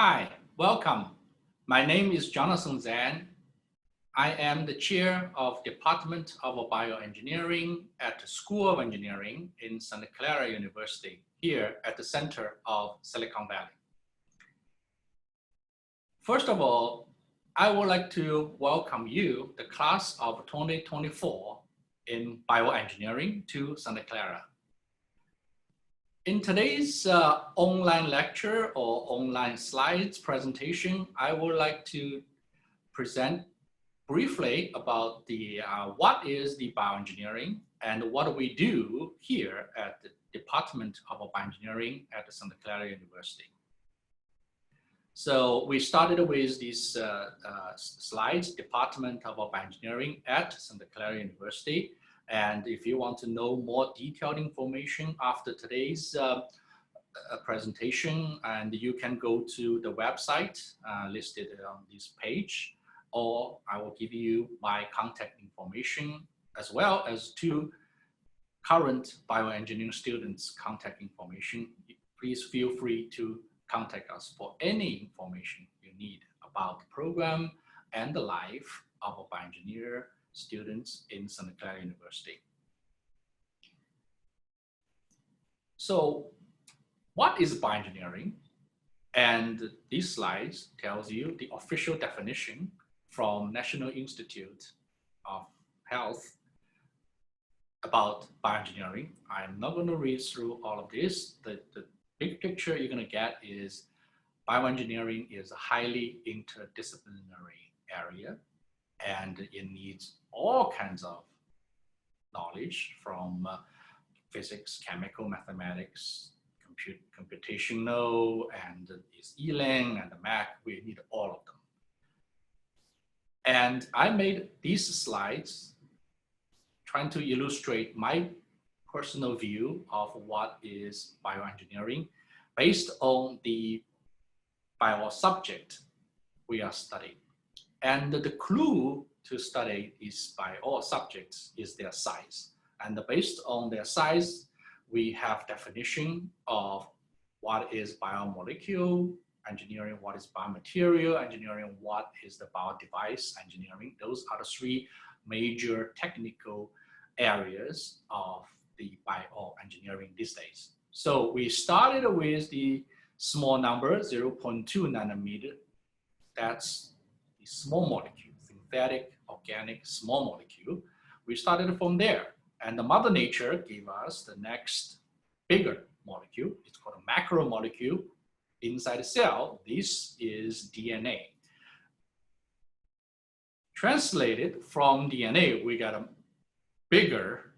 Hi, welcome. My name is Zhang. I am the chair of Department of Bioengineering at the School of Engineering in Santa Clara University, here at the center of Silicon Valley. First of all, I would like to welcome you, the class of 2024 in Bioengineering to Santa Clara. In today's online lecture or online slides presentation, I would like to present briefly about the what is the bioengineering and what we do here at the Department of Bioengineering at the Santa Clara University. So we started with these slides, Department of Bioengineering at Santa Clara University. And if you want to know more detailed information after today's presentation, and you can go to the website listed on this page, or I will give you my contact information as well as two current bioengineering students' contact information. Please feel free to contact us for any information you need about the program and the life of a bioengineer students in Santa Clara University. So what is bioengineering? And these slides tells you the official definition from National Institute of Health about bioengineering. I'm not going to read through all of this. The big picture you're going to get is bioengineering is a highly interdisciplinary area, and it needs all kinds of knowledge from physics, chemical, mathematics, computational, and this E-Lang and the Mac. We need all of them. And I made these slides trying to illustrate my personal view of what is bioengineering based on the bio subject we are studying. And the clue to study is by all subjects is their size. And based on their size, we have definition of what is biomolecule engineering, what is biomaterial engineering, what is the biodevice engineering. Those are the three major technical areas of the bioengineering these days. So we started with the small number, 0.2 nanometer. That's the small molecule, synthetic, organic, small molecule. We started from there. And the Mother Nature gave us the next bigger molecule. It's called a macromolecule inside the cell. This is DNA. Translated from DNA, we got a bigger,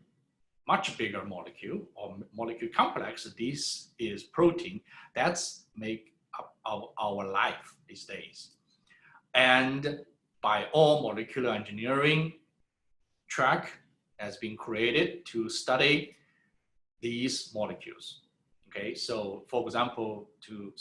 much bigger molecule or molecule complex. This is protein. That's make up our life these days. And by all molecular engineering track has been created to study these molecules. Okay, so for example, to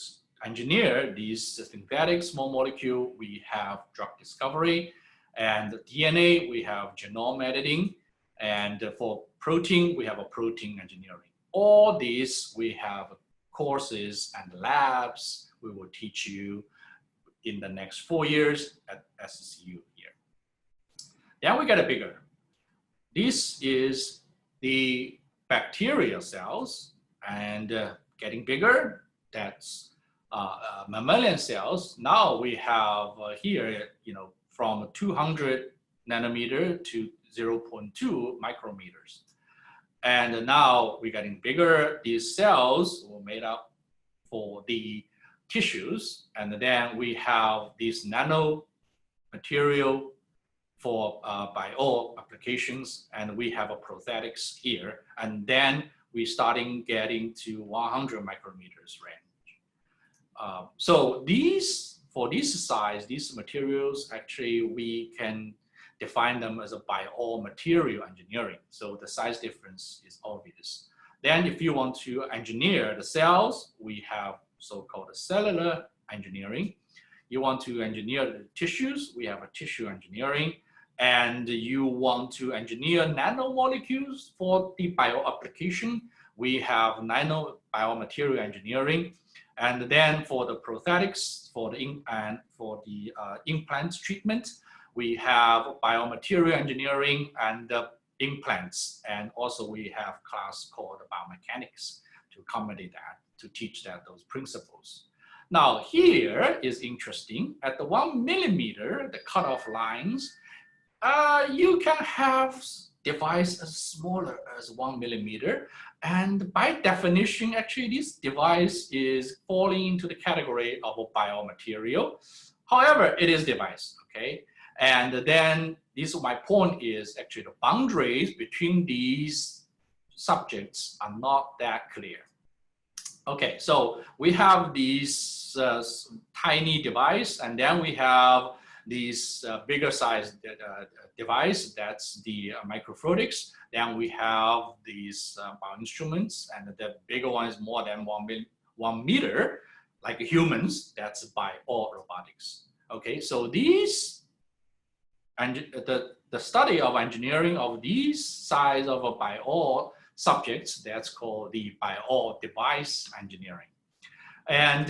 engineer these synthetic small molecule, we have drug discovery, and DNA, we have genome editing, and for protein, we have a protein engineering. All these, we have courses and labs we will teach you in the next 4 years at SCU here. Then we get a bigger. This is the bacterial cells, and getting bigger, that's mammalian cells. Now we have here, from 200 nanometer to 0.2 micrometers. And now we're getting bigger. These cells were made up for the tissues, and then we have this nano material for bio applications, and we have a prosthetics here, and then we're starting getting to 100 micrometers range. So for this size, these materials, actually we can define them as a biomaterial engineering. So the size difference is obvious. Then if you want to engineer the cells, we have so-called cellular engineering. You want to engineer the tissues, we have a tissue engineering. And you want to engineer nanomolecules for the bio application, we have nano biomaterial engineering. And then for the prosthetics, for the implant treatment, we have biomaterial engineering and implants. And also we have class called biomechanics to accommodate that, to teach that those principles. Now here is interesting. At the 1 millimeter, the cutoff lines, you can have device as smaller as 1 millimeter. And by definition, actually, this device is falling into the category of a biomaterial. However, it is device, okay? And then my point is actually the boundaries between these subjects are not that clear. Okay, so we have these tiny device, and then we have these bigger size device, that's the microfluidics. Then we have these bioinstruments, and the bigger one is more than 1 meter, like humans, that's biorobotics. Okay, so these, and the study of engineering of these size of a bio subjects, that's called the bio device engineering. And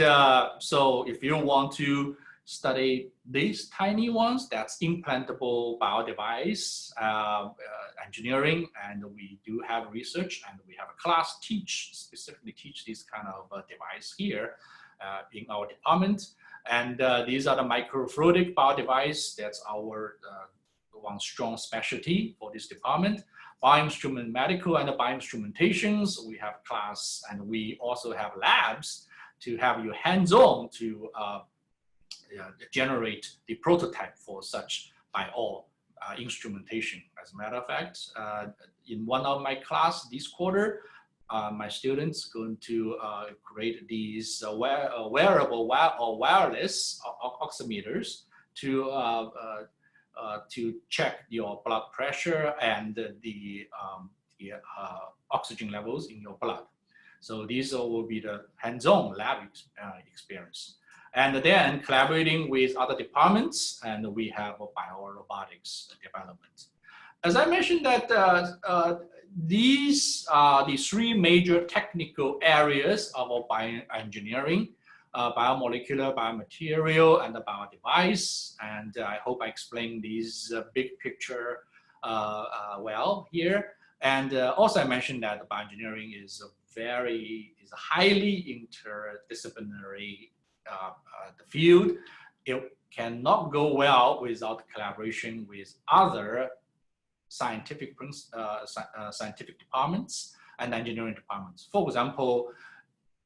so if you want to study these tiny ones, that's implantable biodevice engineering, and we do have research, and we have a class specifically teach this kind of device here in our department. And these are the microfluidic biodevice. That's our one strong specialty for this department. Bioinstrument medical and the bioinstrumentations, we have class, and we also have labs to have you hands-on to generate the prototype for such bio instrumentation. As a matter of fact, in one of my class this quarter, my students going to create these wearable or wireless oximeters to check your blood pressure and the oxygen levels in your blood. So these will be the hands-on lab experience. And then collaborating with other departments, and we have a biorobotics development. As I mentioned that these are the 3 major technical areas of bioengineering: biomolecular, biomaterial, and the biodevice. And I hope I explained these big picture well here. And also I mentioned that bioengineering is a highly interdisciplinary field. It cannot go well without collaboration with other scientific departments and engineering departments. For example,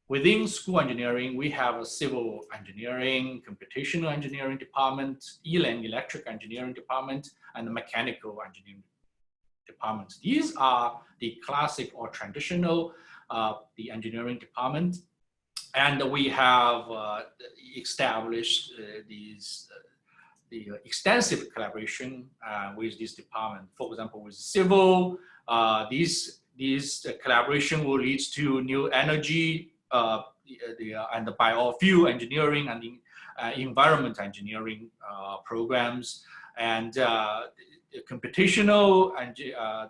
within school engineering, we have a civil engineering, computational engineering department, electric engineering department, and the mechanical engineering departments. These are the classic or traditional the engineering department. And we have established the extensive collaboration with this department. For example, with civil, these collaboration will lead to new energy and the biofuel engineering and the environment engineering programs. And computational and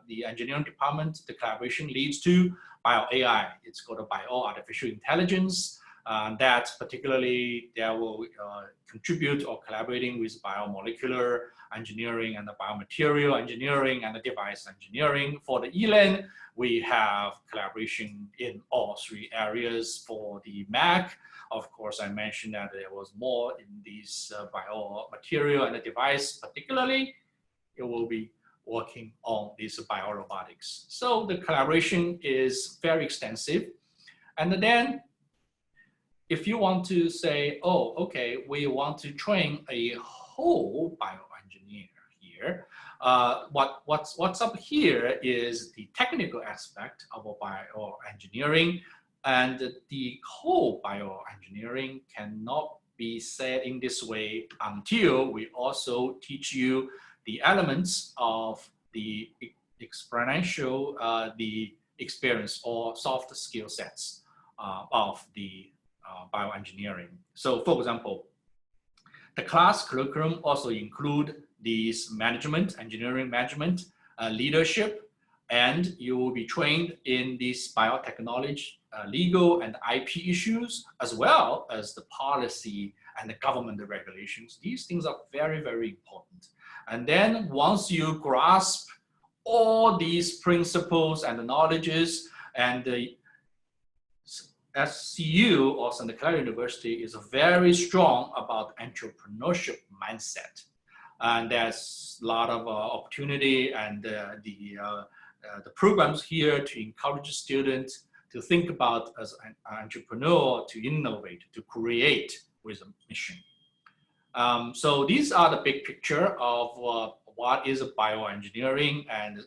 the engineering department, the collaboration leads to bio-AI. It's called a bio-artificial intelligence. That particularly they will contribute or collaborating with biomolecular engineering and the biomaterial engineering and the device engineering. For the ELAN, we have collaboration in all 3 areas. For the MAC, of course, I mentioned that there was more in these biomaterial and the device, particularly, it will be working on this biorobotics. So the collaboration is very extensive. And then if you want to say, oh, okay, we want to train a whole bioengineer here, what's up here is the technical aspect of a bioengineering, and the whole bioengineering cannot be said in this way until we also teach you the elements of the experiential, the experience or soft skill sets of the bioengineering. So for example, the class curriculum also include these management, engineering management, leadership, and you will be trained in this biotechnology legal and IP issues, as well as the policy and the government regulations. These things are very, very important. And then once you grasp all these principles and the knowledges, and the SCU or Santa Clara University is very strong about entrepreneurship mindset. And there's a lot of opportunity and the programs here to encourage students to think about as an entrepreneur, to innovate, to create with a mission. So these are the big picture of what is bioengineering, and a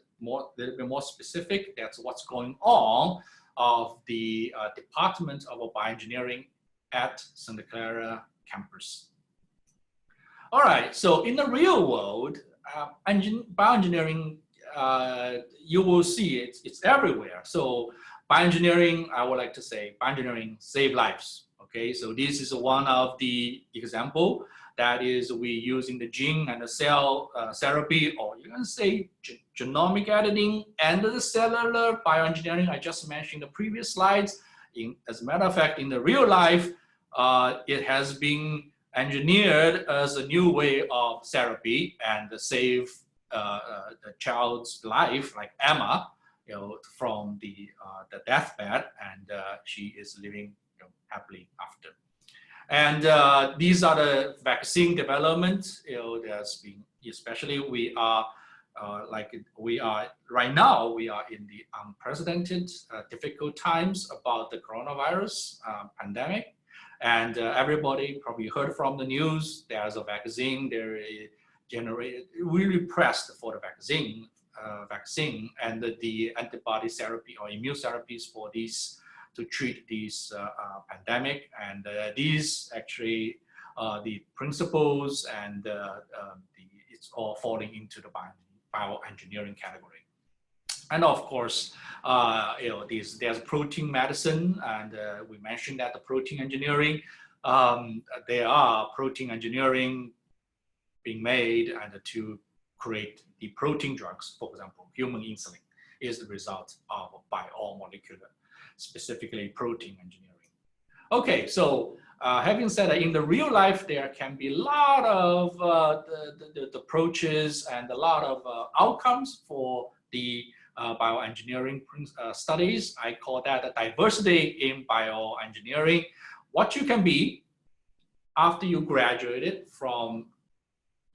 little bit more specific, that's what's going on of the Department of Bioengineering at Santa Clara campus. All right, so in the real world, bioengineering, you will see it's everywhere. So bioengineering, I would like to say, bioengineering save lives. Okay, so this is one of the example. That is, we using the gene and the cell therapy, or you can say genomic editing and the cellular bioengineering. I just mentioned in the previous slides. As a matter of fact, in the real life, it has been engineered as a new way of therapy and save the child's life, like Emma, from the deathbed, and she is living happily after. And these are the vaccine development. There's been, especially we are right now, we are in the unprecedented, difficult times about the coronavirus pandemic. And everybody probably heard from the news, there's a vaccine, they're generated, really pressed for the vaccine and the antibody therapy or immune therapies for these, to treat these pandemic. And these actually the principles and it's all falling into the bioengineering category. And of course, there's protein medicine, and we mentioned that the protein engineering, there are protein engineering being made and to create the protein drugs. For example, human insulin is the result of biomolecular, specifically protein engineering. Okay, so having said that, in the real life, there can be a lot of the approaches and a lot of outcomes for the bioengineering studies. I call that a diversity in bioengineering. What you can be after you graduated from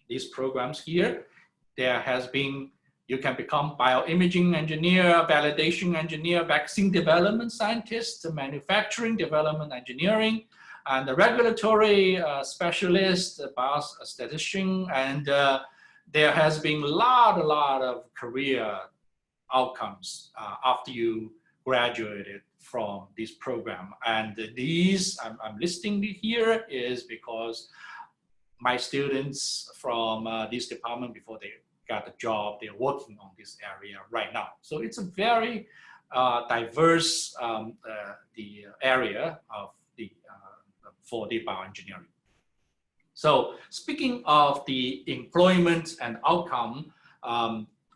these programs here, there has been, you can become bioimaging engineer, validation engineer, vaccine development scientist, manufacturing development engineering, and the regulatory specialist, biostatistician, and there has been a lot of career outcomes after you graduated from this program. And these I'm listing here is because my students from this department, before they got a job, they're working on this area right now. So it's a very diverse the area of the for the bioengineering. So speaking of the employment and outcome,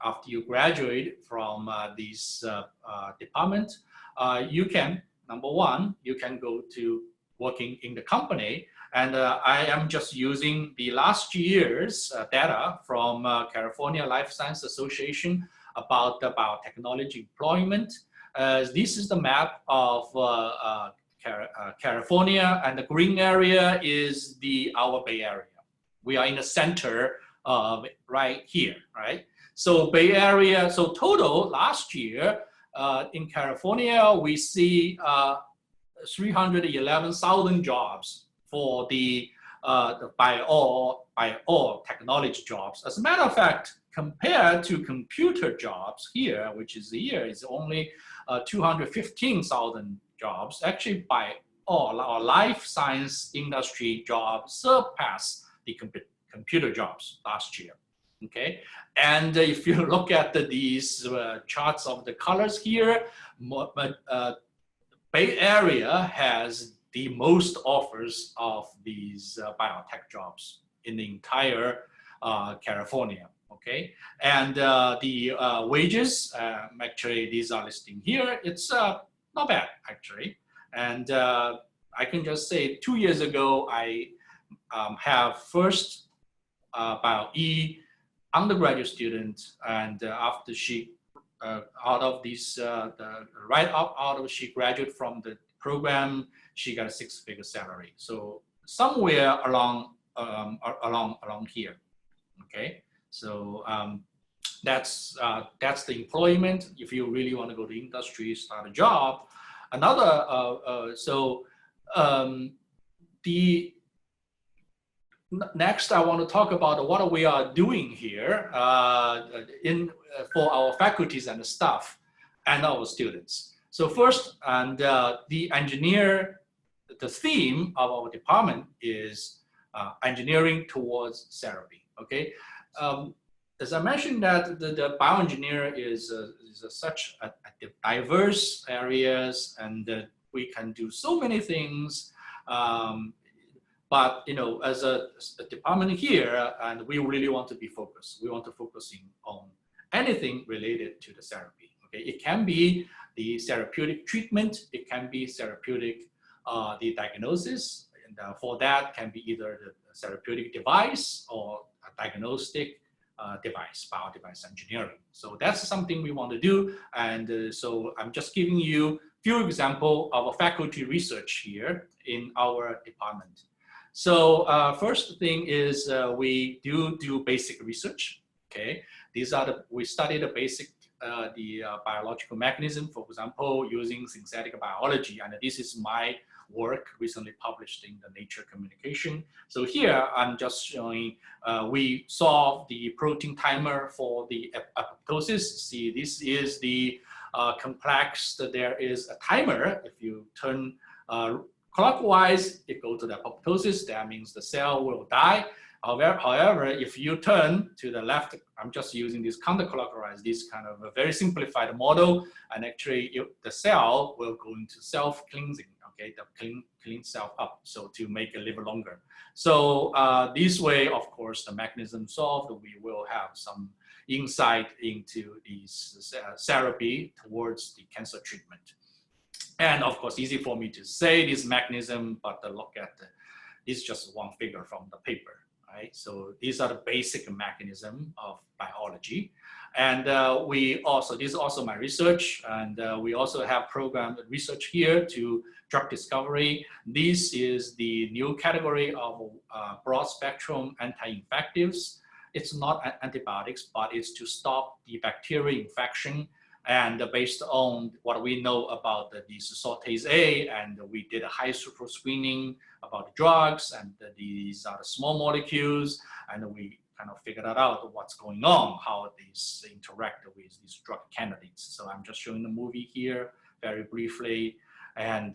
after you graduate from this department, you can, number one, you can go to working in the company. And I am just using the last year's data from California Life Science Association about the biotechnology employment. This is the map of California, and the green area is our Bay Area. We are in the center of right here, right? So Bay Area, so total last year in California, we see 311,000 jobs for the biotechnology jobs. As a matter of fact, compared to computer jobs here, which is here, is only 215,000 jobs. Actually, by all our life science industry jobs surpassed the computer jobs last year. Okay, and if you look at these charts of the colors here, Bay Area has the most offers of these biotech jobs in the entire California. Okay, and the wages, actually these are listing here. It's not not bad actually. And I can just say 2 years ago, I have first Bio-E undergraduate student, and after she out of this, right up out of she graduated from the program, she got a 6-figure salary. So somewhere along here, okay. So that's the employment. If you really want to go to industry, start a job. Another the next, I want to talk about what we are doing here for our faculties and staff and our students. So first, and the theme of our department is engineering towards therapy. Okay, as I mentioned, that the bioengineer is such a diverse areas, and we can do so many things. But as a department here, and we really want to be focused. We want to focus on anything related to the therapy. Okay, it can be the therapeutic treatment. It can be therapeutic, the diagnosis, and for that can be either the therapeutic device or a diagnostic device, bio-device engineering. So that's something we want to do. And so I'm just giving you a few examples of a faculty research here in our department. So first thing is we do basic research. Okay, these are we study the basic biological mechanism, for example, using synthetic biology, and this is my work recently published in the Nature Communication. So here I'm just showing we solve the protein timer for the apoptosis. See, this is the complex. There is a timer. If you turn clockwise, it goes to the apoptosis. That means the cell will die. However, if you turn to the left, I'm just using this counterclockwise, this kind of a very simplified model, and actually the cell will go into self-cleansing. Okay, the clean self up, so to make it live longer. So this way, of course, the mechanism solved, we will have some insight into this therapy towards the cancer treatment. And of course, easy for me to say this mechanism, but look at this is just one figure from the paper, right? So these are the basic mechanism of biology. And this is also my research, and we also have programmed research here to drug discovery. This is the new category of broad spectrum anti-infectives. It's not antibiotics, but it's to stop the bacterial infection. And based on what we know about this sortase A, and we did a high throughput screening about the drugs, and these are the small molecules, and we kind of figured out what's going on, how these interact with these drug candidates. So I'm just showing the movie here very briefly, and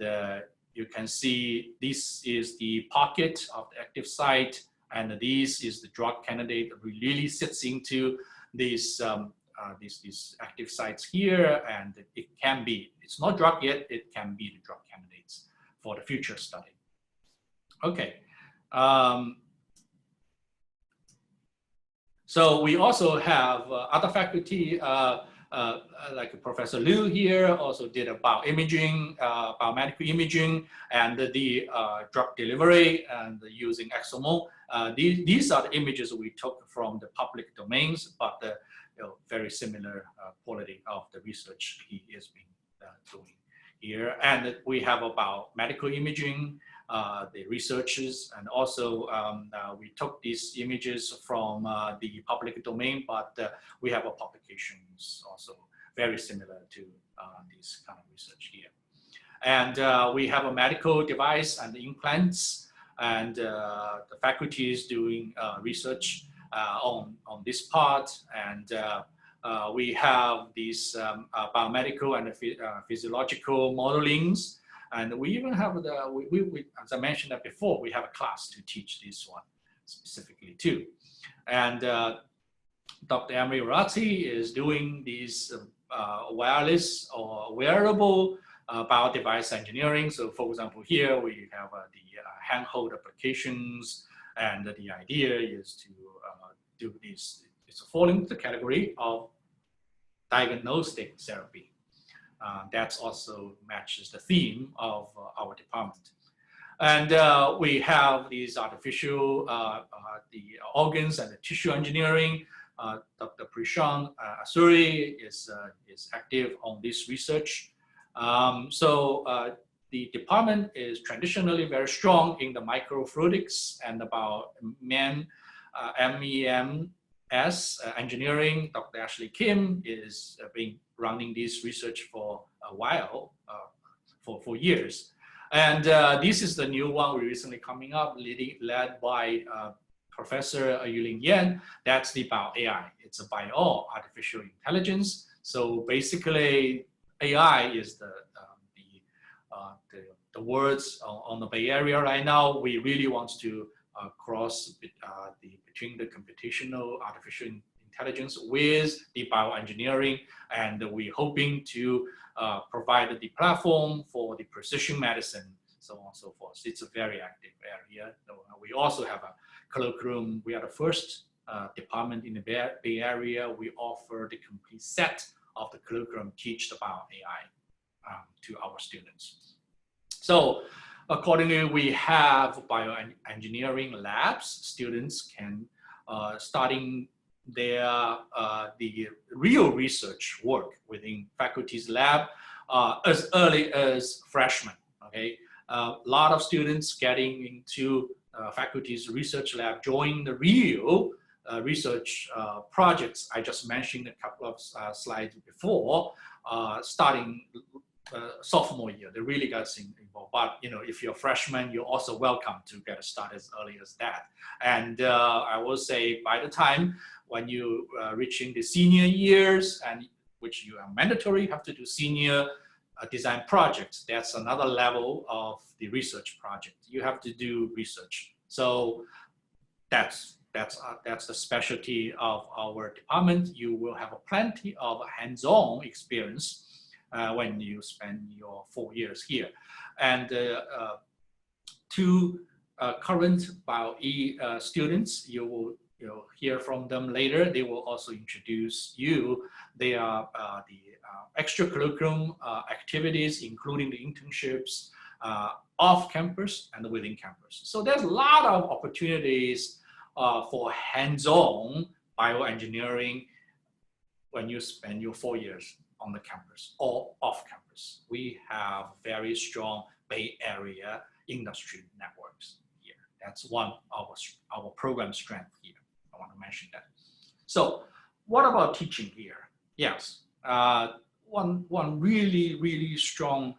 you can see this is the pocket of the active site, and this is the drug candidate that really sits into this these active sites here, and it can be, it's not drug yet, it can be the drug candidates for the future study. Okay. So we also have other faculty, like Professor Liu here, also did a bioimaging, biomedical imaging, and the drug delivery, and using exome. These are the images we took from the public domains, but very similar quality of the research he is being doing here. And we have about medical imaging, the researchers, and also we took these images from the public domain, but we have publications also very similar to this kind of research here. And we have a medical device and implants, and the faculty is doing research on this part, and we have these biomedical and physiological modelings, and we even have as I mentioned that before, we have a class to teach this one specifically too. And Dr. Emily Ratti is doing these wireless or wearable bio-device engineering. So for example, here we have the handheld applications, and the idea is to do this. It's falling into the category of diagnostic therapy. That's also matches the theme of our department. And we have these artificial the organs and the tissue engineering. Dr. Prashant Asuri is active on this research. The department is traditionally very strong in the microfluidics and about MEMS engineering. Dr. Ashley Kim is been running this research for a while, for years. And this is the new one we recently coming up, led by Professor Yulin Yan. That's the BioAI. It's a bio artificial intelligence. So basically, AI is the words on the Bay Area right now. We really want to cross between the computational artificial intelligence with the bioengineering, and we're hoping to provide the platform for the precision medicine, so on and so forth. It's a very active area. We also have a colloquium. We are the first department in the Bay Area. We offer the complete set of the colloquium, teach about AI to our students. So accordingly, we have bioengineering labs. Students can starting their the real research work within faculty's lab as early as freshmen. Okay, a lot of students getting into faculty's research lab join the real research projects. I just mentioned a couple of slides before, starting sophomore year. They really got involved. But if you're a freshman, you're also welcome to get started as early as that. And I will say by the time when you reaching the senior years, and which you are mandatory, have to do senior design projects. That's another level of the research project. You have to do research. So that's the specialty of our department. You will have plenty of hands-on experience when you spend your 4 years here. And to current Bio-E students, you will hear from them later. They will also introduce you their the extracurriculum activities, including the internships off campus and within campus. So there's a lot of opportunities for hands-on bioengineering when you spend your 4 years on the campus or off campus. We have very strong Bay Area industry networks here. That's one of our program strength here. I want to mention that. So what about teaching here? Yes, one really strong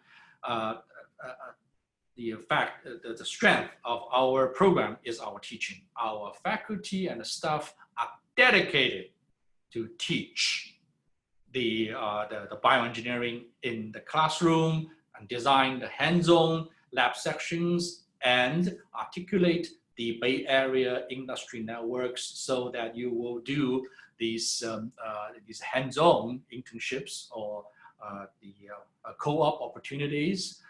the strength of our program is our teaching. Our faculty and the staff are dedicated to teach the bioengineering in the classroom and design the hands-on lab sections and articulate the Bay Area industry networks so that you will do these hands-on internships or the co-op opportunities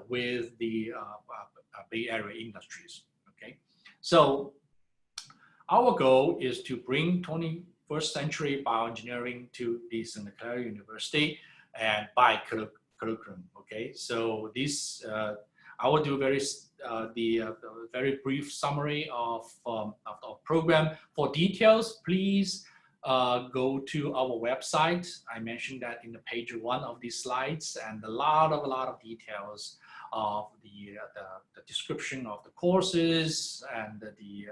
with the Bay Area industries. Okay, so our goal is to bring 21st century bioengineering to the Clara University and by curriculum. Okay, so this I will do very brief summary of our program. For details, please go to our website. I mentioned that in the page 1 of these slides, and a lot of details of the description of the courses and the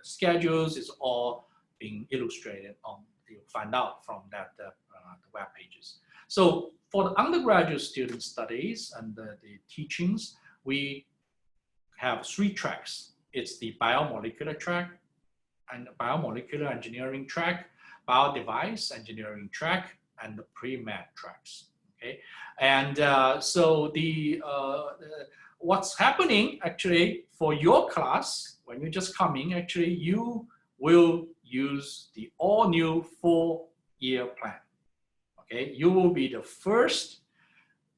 schedules is all being illustrated on. You'll find out from that the web pages. So for the undergraduate student studies and the teachings, we have 3 tracks. It's the biomolecular track and the biomolecular engineering track, biodevice engineering track, and the pre-med tracks. Okay, and so what's happening actually for your class when you just come in, actually you will use the all new 4-year plan. Okay, you will be the first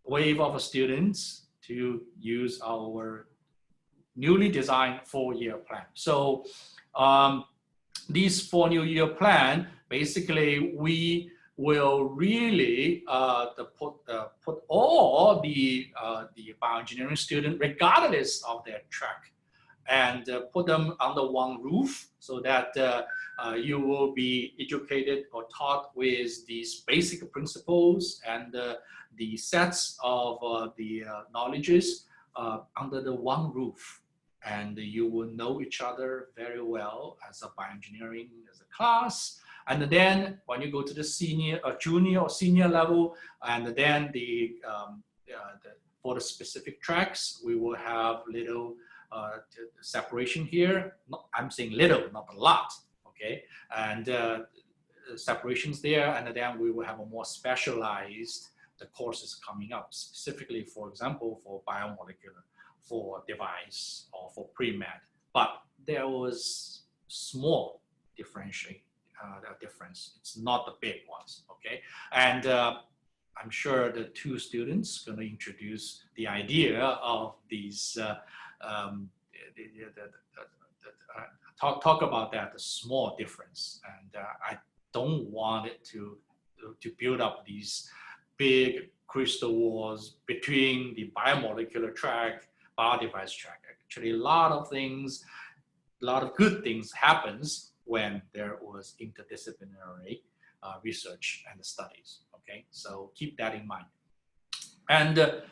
wave of students to use our newly designed 4-year plan. So these 4 new year plan, basically we will really put all the bioengineering students, regardless of their track, and put them under one roof so that you will be educated or taught with these basic principles and the sets of the knowledges under the one roof. And you will know each other very well as a bioengineering as a class. And then when you go to the junior or senior level, and then for the specific tracks, we will have little separation here. I'm saying little, not a lot, okay? And separations there, and then we will have a more specialized the courses coming up, specifically, for example, for biomolecular, for device, or for pre-med. But there was small difference. It's not the big ones, okay? And I'm sure the two students going to introduce the idea of these, talk about that, the small difference. And I don't want it to build up these big crystal walls between the biomolecular track, biodevice track. Actually, a lot of things, a lot of good things happens when there was interdisciplinary research and studies, okay? So keep that in mind. And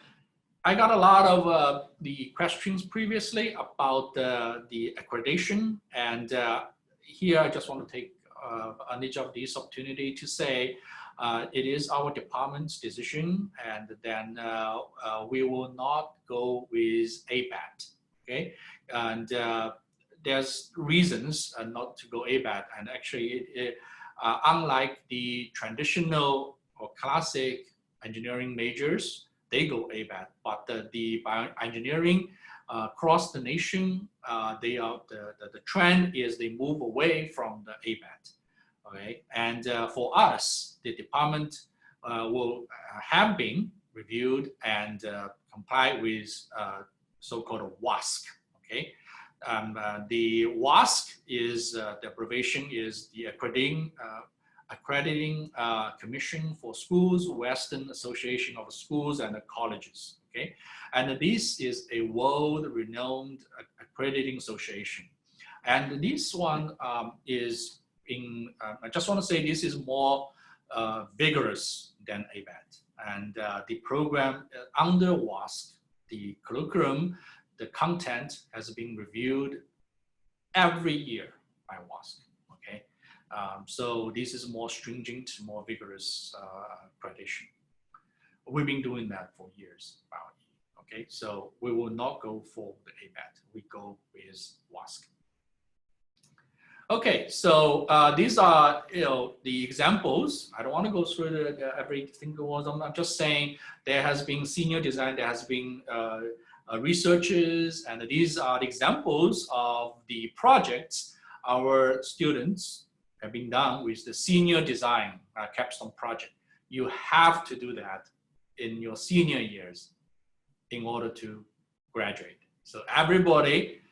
I got a lot of the questions previously about the accreditation, and here I just want to take advantage of this opportunity to say it is our department's decision, and then we will not go with ABAT, okay? And there's reasons not to go ABAT, and actually unlike the traditional or classic engineering majors, they go ABAT, but the bioengineering across the nation, the trend is they move away from the ABAT. Okay, and for us, the department will have been reviewed and comply with so-called WASC. Okay, the WASC is the abbreviation is the accrediting commission for schools, Western Association of Schools and Colleges. Okay, and this is a world-renowned accrediting association, and this one is. I just want to say this is more vigorous than ABAT, and the program under WASC, the curriculum, the content has been reviewed every year by WASC. Okay, so this is more stringent, more vigorous accreditation. We've been doing that for years. Okay, so we will not go for the ABAT. We go with WASC. Okay, so these are the examples. I don't want to go through every single one of them. I'm just saying there has been senior design, there has been researchers, and these are the examples of the projects our students have been done with the senior design capstone project. You have to do that in your senior years in order to graduate. So everybody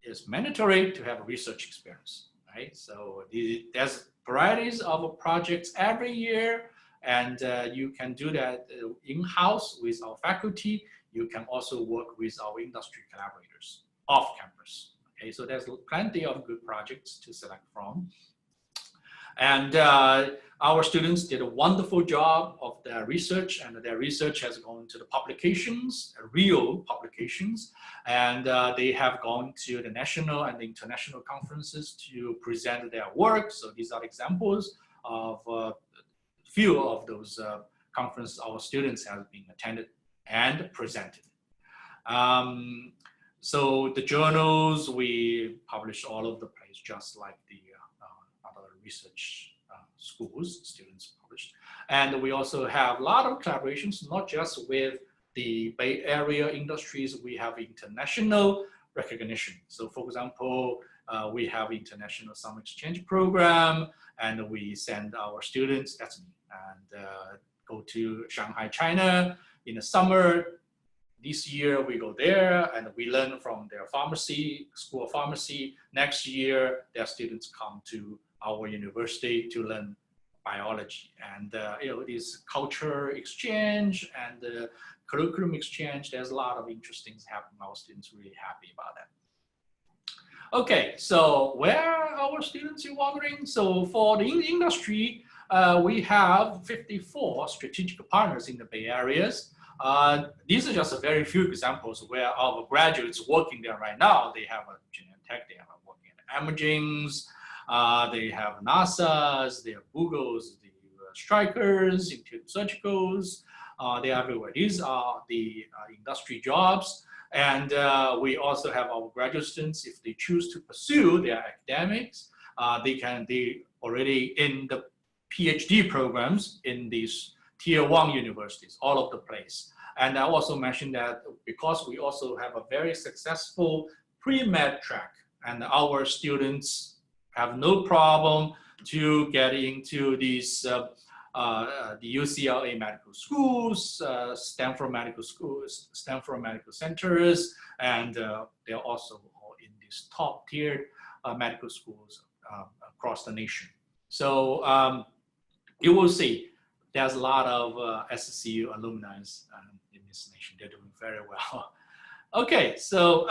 is mandatory to have a research experience, right? So there's varieties of projects every year, and you can do that in-house with our faculty. You can also work with our industry collaborators off campus. Okay, so there's plenty of good projects to select from. And our students did a wonderful job of their research, and their research has gone to the publications, real publications, and they have gone to the national and the international conferences to present their work. So these are examples of few of those conferences our students have been attended and presented. So the journals, we publish all over the place, just like the other research schools students published. And we also have a lot of collaborations, not just with the Bay Area industries, we have international recognition. So for example, we have international summer exchange program, and we send our students, that's me, and go to Shanghai, China in the summer. This year we go there and we learn from their pharmacy, school of pharmacy. Next year, their students come to our university to learn biology. And this culture exchange and curriculum exchange, there's a lot of interesting things happening. Our students are really happy about that. Okay, so where are our students, you're wondering? So for the industry, we have 54 strategic partners in the Bay Areas. These are just a very few examples where our graduates working there right now. They have a Genentech, they have working at Imagings, they have NASA's, they have Google's, the Strikers, Intuitive Surgicals, they are everywhere. These are the industry jobs. And we also have our graduate students, if they choose to pursue their academics, they already in the PhD programs in these tier 1 universities, all over the place. And I also mentioned that because we also have a very successful pre-med track, and our students have no problem to get into these the UCLA medical schools, Stanford medical schools, Stanford medical centers, and they're also in these top tier medical schools across the nation. So you will see there's a lot of SCU alumni in this nation. They're doing very well. Okay, so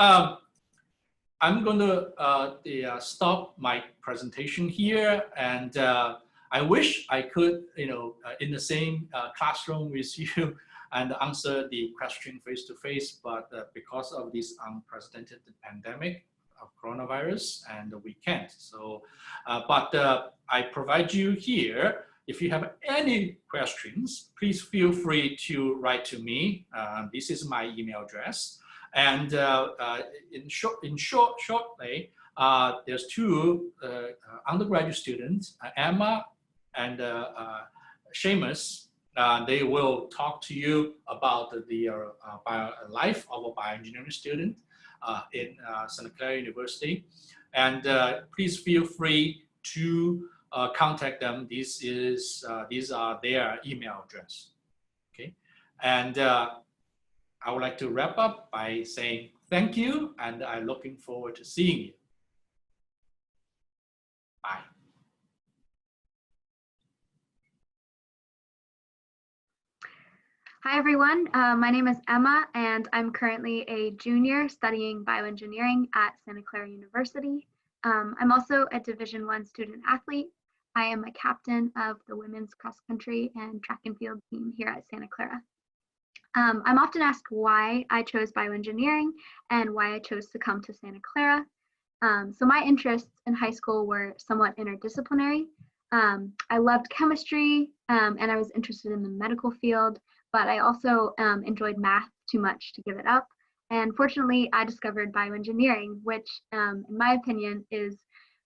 I'm going to stop my presentation here, and I wish I could, in the same classroom with you and answer the question face to face, but because of this unprecedented pandemic of coronavirus, and we can't. So, but I provide you here. If you have any questions, please feel free to write to me. This is my email address. And shortly, there's two undergraduate students, Emma and Seamus. They will talk to you about the life of a bioengineering student in Santa Clara University. And please feel free to contact them. These are their email address. Okay, and I would like to wrap up by saying thank you, and I'm looking forward to seeing you. Bye. Hi, everyone. My name is Emma, and I'm currently a junior studying bioengineering at Santa Clara University. I'm also a Division I student athlete. I am a captain of the women's cross country and track and field team here at Santa Clara. I'm often asked why I chose bioengineering and why I chose to come to Santa Clara. So my interests in high school were somewhat interdisciplinary. I loved chemistry and I was interested in the medical field, but I also enjoyed math too much to give it up. And fortunately, I discovered bioengineering, which in my opinion is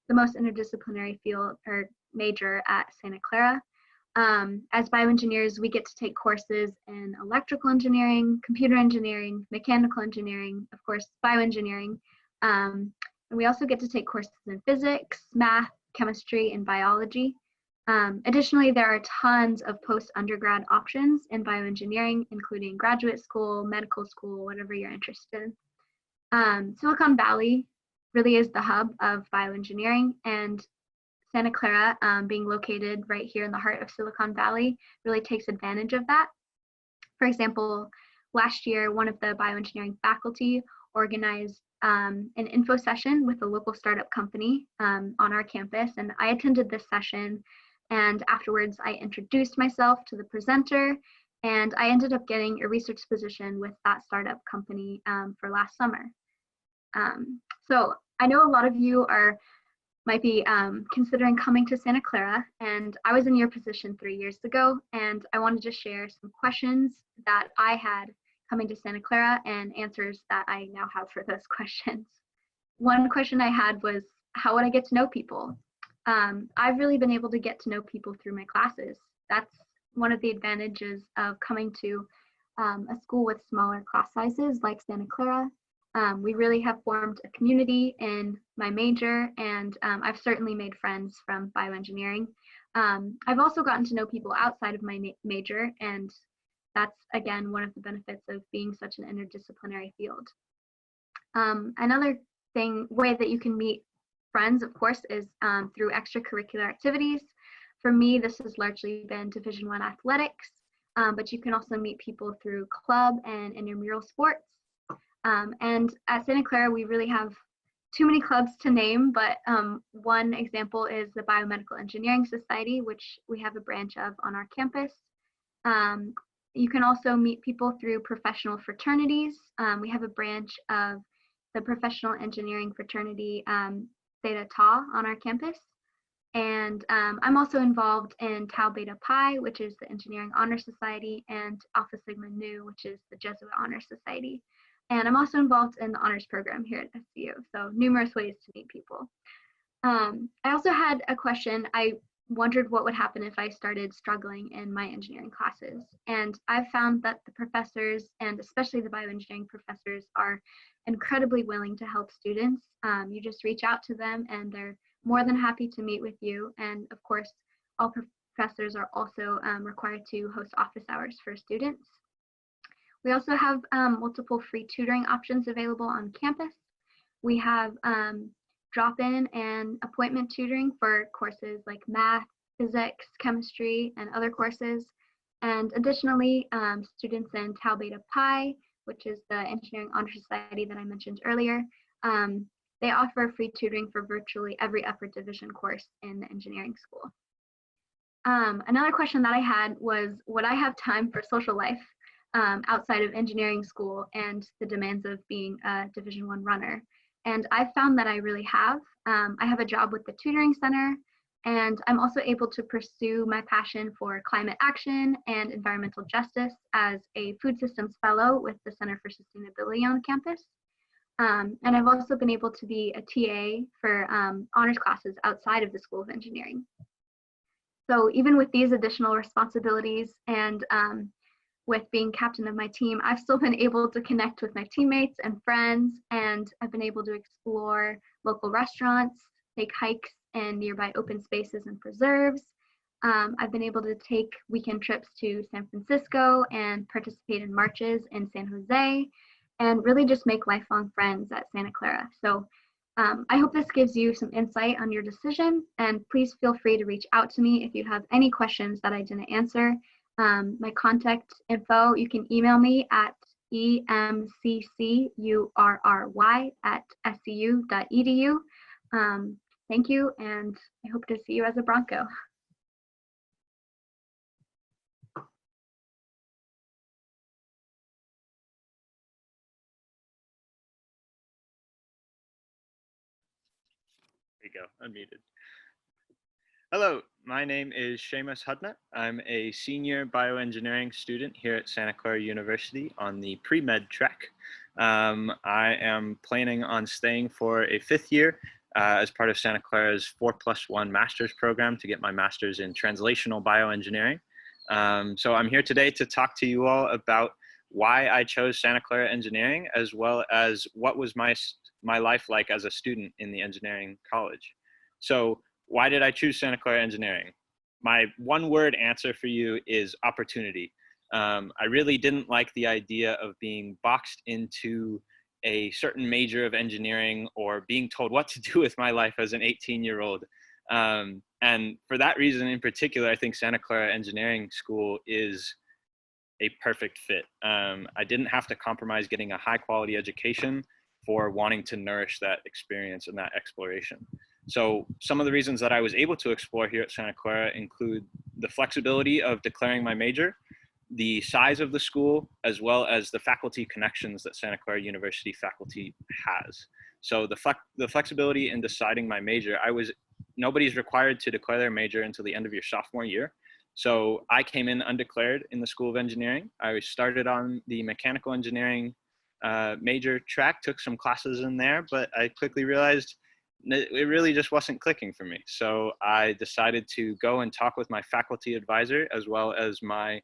the most interdisciplinary field or major at Santa Clara. As bioengineers, we get to take courses in electrical engineering, computer engineering, mechanical engineering, of course, bioengineering. And we also get to take courses in physics, math, chemistry, and biology. Additionally, there are tons of post-undergrad options in bioengineering, including graduate school, medical school, whatever you're interested in. Silicon Valley really is the hub of bioengineering, and Santa Clara, being located right here in the heart of Silicon Valley, really takes advantage of that. For example, last year, one of the bioengineering faculty organized an info session with a local startup company on our campus, and I attended this session, and afterwards I introduced myself to the presenter, and I ended up getting a research position with that startup company for last summer. So I know a lot of you might be considering coming to Santa Clara, and I was in your position 3 years ago, and I wanted to share some questions that I had coming to Santa Clara and answers that I now have for those questions. One question I had was, how would I get to know people? I've really been able to get to know people through my classes. That's one of the advantages of coming to a school with smaller class sizes like Santa Clara. We really have formed a community in my major, and I've certainly made friends from bioengineering. I've also gotten to know people outside of my major, and that's, again, one of the benefits of being such an interdisciplinary field. Another way that you can meet friends, of course, is through extracurricular activities. For me, this has largely been Division I athletics, but you can also meet people through club and intramural sports. And at Santa Clara, we really have too many clubs to name, but one example is the Biomedical Engineering Society, which we have a branch of on our campus. You can also meet people through professional fraternities. We have a branch of the professional engineering fraternity, Theta Tau, on our campus. And I'm also involved in Tau Beta Pi, which is the Engineering Honor Society, and Alpha Sigma Nu, which is the Jesuit Honor Society. And I'm also involved in the honors program here at SCU, so numerous ways to meet people. I also had a question. I wondered what would happen if I started struggling in my engineering classes. And I've found that the professors, and especially the bioengineering professors, are incredibly willing to help students. You just reach out to them and they're more than happy to meet with you. And of course, all professors are also required to host office hours for students. We also have multiple free tutoring options available on campus. We have drop-in and appointment tutoring for courses like math, physics, chemistry, and other courses. And additionally, students in Tau Beta Pi, which is the Engineering Honor Society that I mentioned earlier, they offer free tutoring for virtually every upper division course in the engineering school. Another question that I had was, would I have time for social life outside of engineering school and the demands of being a Division I runner? And I've found that I really have. I have a job with the tutoring center, and I'm also able to pursue my passion for climate action and environmental justice as a food systems fellow with the Center for Sustainability on campus. And I've also been able to be a TA for honors classes outside of the School of Engineering. So even with these additional responsibilities and with being captain of my team, I've still been able to connect with my teammates and friends, and I've been able to explore local restaurants, take hikes in nearby open spaces and preserves. I've been able to take weekend trips to San Francisco and participate in marches in San Jose, and really just make lifelong friends at Santa Clara. So I hope this gives you some insight on your decision, and please feel free to reach out to me if you have any questions that I didn't answer. My contact info, you can email me at emccurry@scu.edu. Thank you, and I hope to see you as a Bronco. There you go, unmuted. Hello, my name is Seamus Hudnut. I'm a senior bioengineering student here at Santa Clara University on the pre-med track. I am planning on staying for a 5th year as part of Santa Clara's 4+1 master's program to get my master's in translational bioengineering. So I'm here today to talk to you all about why I chose Santa Clara Engineering, as well as what was my life like as a student in the engineering college. So why did I choose Santa Clara Engineering? My one-word answer for you is opportunity. I really didn't like the idea of being boxed into a certain major of engineering or being told what to do with my life as an 18-year-old. And for that reason in particular, I think Santa Clara Engineering School is a perfect fit. I didn't have to compromise getting a high-quality education for wanting to nourish that experience and that exploration. So some of the reasons that I was able to explore here at Santa Clara include the flexibility of declaring my major, the size of the school, as well as the faculty connections that Santa Clara University faculty has. So the flexibility in deciding my major, nobody's required to declare their major until the end of your sophomore year. So I came in undeclared in the School of Engineering. I started on the mechanical engineering major track, took some classes in there, but I quickly realized it really just wasn't clicking for me. So I decided to go and talk with my faculty advisor as well as my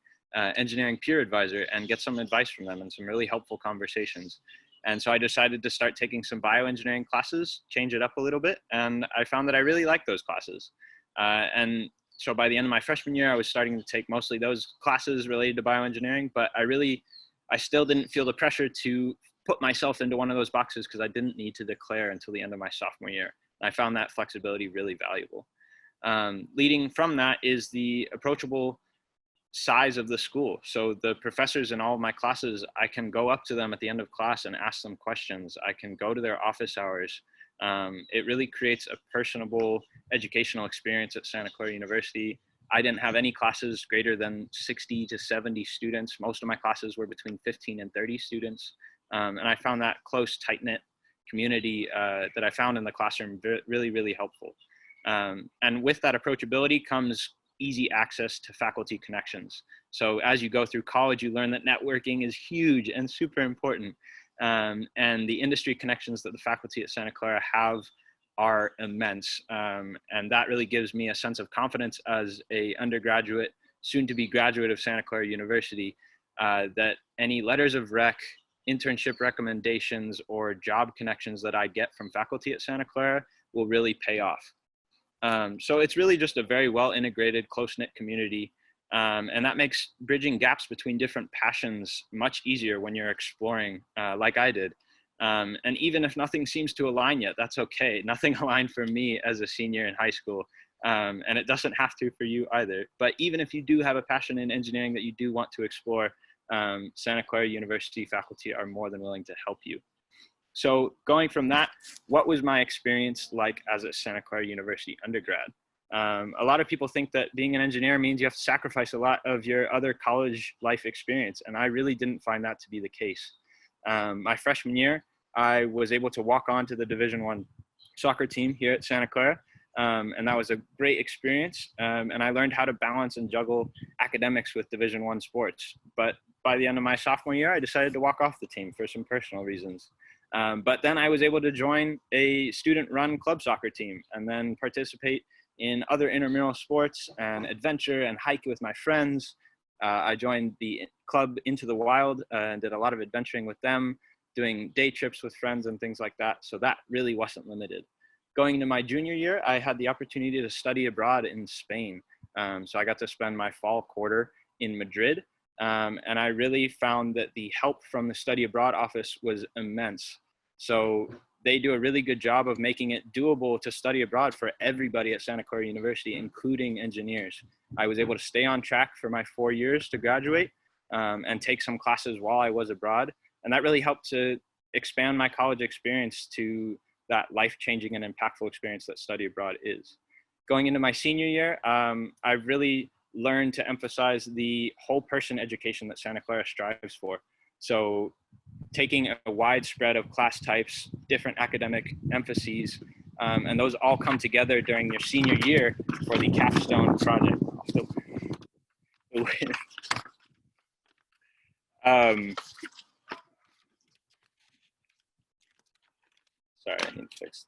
engineering peer advisor and get some advice from them and some really helpful conversations. And so I decided to start taking some bioengineering classes, change it up a little bit, and I found that I really liked those classes. And so by the end of my freshman year, I was starting to take mostly those classes related to bioengineering, but I still didn't feel the pressure to put myself into one of those boxes because I didn't need to declare until the end of my sophomore year. I found that flexibility really valuable. Leading from that is the approachable size of the school. So the professors in all of my classes, I can go up to them at the end of class and ask them questions. I can go to their office hours. It really creates a personable educational experience at Santa Clara University. I didn't have any classes greater than 60 to 70 students. Most of my classes were between 15 and 30 students. And I found that close, tight-knit community that I found in the classroom really, really helpful. And with that approachability comes easy access to faculty connections. So as you go through college, you learn that networking is huge and super important. And the industry connections that the faculty at Santa Clara have are immense. And that really gives me a sense of confidence as a undergraduate, soon to be graduate of Santa Clara University, that any letters of rec, internship recommendations, or job connections that I get from faculty at Santa Clara will really pay off. So it's really just a very well integrated, close-knit community. And that makes bridging gaps between different passions much easier when you're exploring, like I did. And even if nothing seems to align yet, that's okay. Nothing aligned for me as a senior in high school. And it doesn't have to for you either. But even if you do have a passion in engineering that you do want to explore, Santa Clara University faculty are more than willing to help you. So going from that, what was my experience like as a Santa Clara University undergrad? A lot of people think that being an engineer means you have to sacrifice a lot of your other college life experience, and I really didn't find that to be the case. My freshman year, I was able to walk on to the Division I soccer team here at Santa Clara, and that was a great experience, and I learned how to balance and juggle academics with Division I sports. But by the end of my sophomore year, I decided to walk off the team for some personal reasons. But then I was able to join a student-run club soccer team and then participate in other intramural sports and adventure and hike with my friends. I joined the club Into the Wild and did a lot of adventuring with them, doing day trips with friends and things like that. So that really wasn't limited. Going into my junior year, I had the opportunity to study abroad in Spain. So I got to spend my fall quarter in Madrid. And I really found that the help from the study abroad office was immense. So they do a really good job of making it doable to study abroad for everybody at Santa Clara University, including engineers. I was able to stay on track for my 4 years to graduate and take some classes while I was abroad. And that really helped to expand my college experience to that life-changing and impactful experience that study abroad is. Going into my senior year, I really learn to emphasize the whole person education that Santa Clara strives for. So taking a wide spread of class types, different academic emphases, and those all come together during your senior year for the capstone project. Sorry, I need to fix.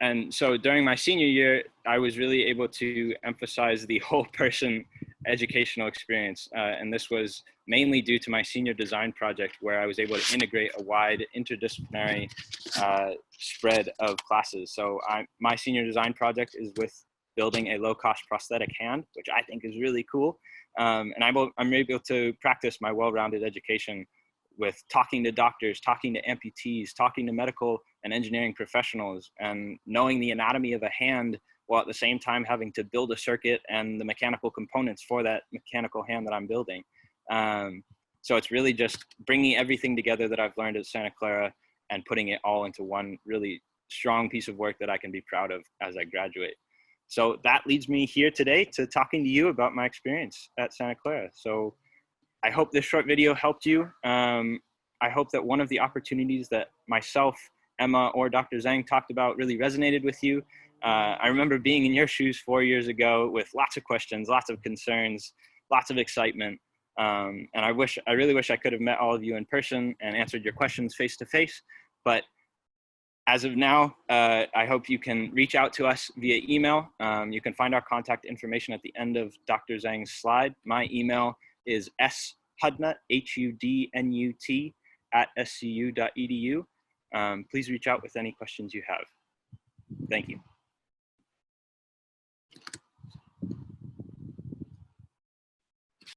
And so during my senior year, I was really able to emphasize the whole person educational experience. And this was mainly due to my senior design project, where I was able to integrate a wide interdisciplinary spread of classes. So my senior design project is with building a low-cost prosthetic hand, which I think is really cool. And I'm able to practice my well-rounded education with talking to doctors, talking to amputees, talking to medical and engineering professionals, and knowing the anatomy of a hand while at the same time having to build a circuit and the mechanical components for that mechanical hand that I'm building. So it's really just bringing everything together that I've learned at Santa Clara and putting it all into one really strong piece of work that I can be proud of as I graduate. So that leads me here today to talking to you about my experience at Santa Clara. So I hope this short video helped you. I hope that one of the opportunities that myself, Emma, or Dr. Zhang talked about really resonated with you. I remember being in your shoes 4 years ago with lots of questions, lots of concerns, lots of excitement. And I really wish I could have met all of you in person and answered your questions face to face. But as of now, I hope you can reach out to us via email. You can find our contact information at the end of Dr. Zhang's slide. My email is shudnut, HUDNUT, @scu.edu. Please reach out with any questions you have. Thank you.